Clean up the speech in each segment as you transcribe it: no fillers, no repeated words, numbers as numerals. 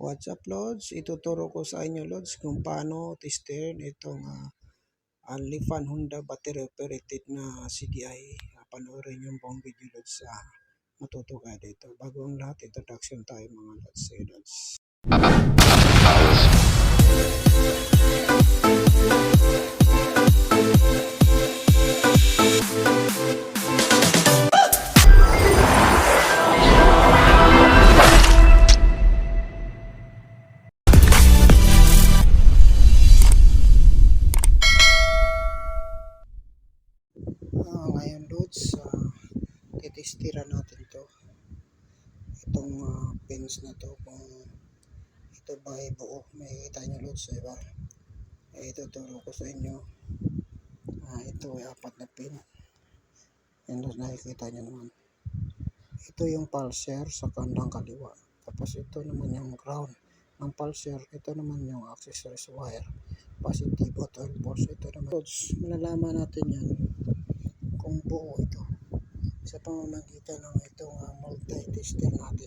What's up, Lods? Ituturo ko sa inyo, Lods, kung paano testerin itong Alifan Honda battery operated na CDI. Panoorin yung buong video, Lods. Matuto ka dito. Bago ang lahat, introduction tayo mga Lods. Sige, Lods. Ngayon, Lods, titestira natin to. Itong pins na to, kung ito ba ay buo. Makikita nyo, Lods, diba? Ituturo ko sa inyo. Ito ay 4 na pin. Yan, Lods, nakikita nyo naman. Ito yung pulser sa kandang kaliwa. Tapos ito naman yung ground ng pulser. Ito naman yung accessories wire. Positive o 12 volts. Ito naman, Lods, malalaman natin yan kung buo ito sa pamamagitan ng itong multi-tester natin.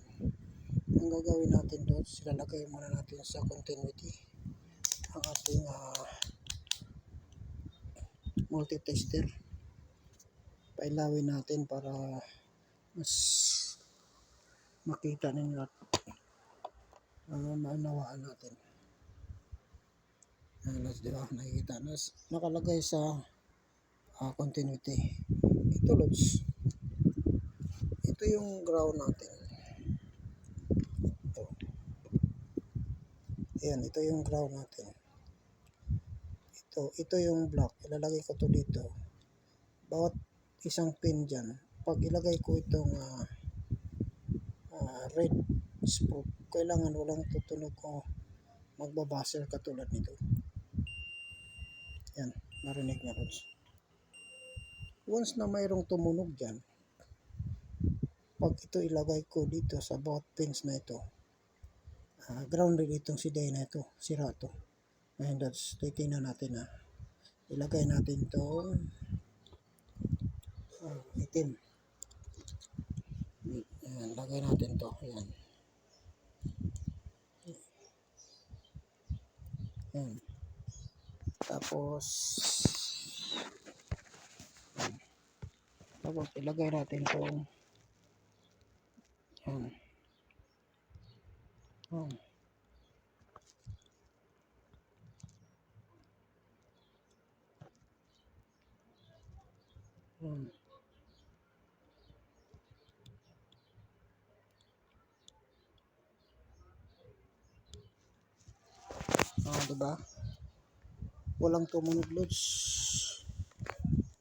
Ang gagawin natin, Lods, lalagay muna natin sa continuity ang ating multi-tester. Pailawin natin para mas makita ninyo at maunawaan natin. Lods, diba? Nakikita na nakalagay sa continuity. Ito, Lods, ito yung ground natin. Ayan, ito yung ground natin. Ito yung block. Ilalagay ko to dito. Bawat isang pin dyan. Pag ilagay ko itong red spoke, kailangan walang tutunog o magbabuzzer katulad nito. Yan, narinig na, Lods. Once na mayroong tumunog dyan, pag ito ilagay ko dito sa bawat pins na ito, grounded itong CDI na ito, sira ito. Ngayon, Lods, titingnan natin ilagay natin itong itim. Ayan, lagay natin ito. Ayan. Ayan. Tapos ilagay natin itong ayan. Diba? Walang tumunog, Lods.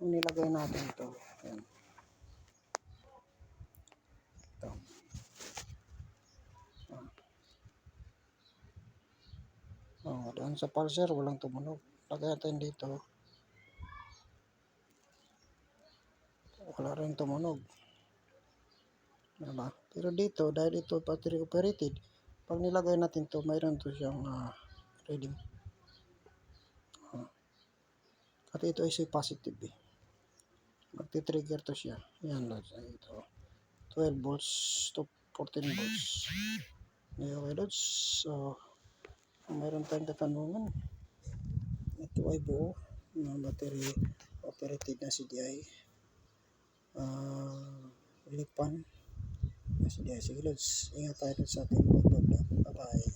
Kung nilagay natin ito. Ayan. Ito. Doon sa pulser, walang tumunog. Lagay natin dito. Wala rin tumunog. Diba? Pero dito, dahil ito battery operated, pag nilagay natin to, mayroon to siyang reading. At ito ay si positive. Magti-trigger to siya. Yan, Lods. Ito. 12 volts to 14 volts. Okay, Lods. So, mayroon tayong katanungan. Ito ay buo na battery operated na CDI. Alifan na CDI. Sige, Lods. Ingat tayo sa ating vlog. Bye-bye.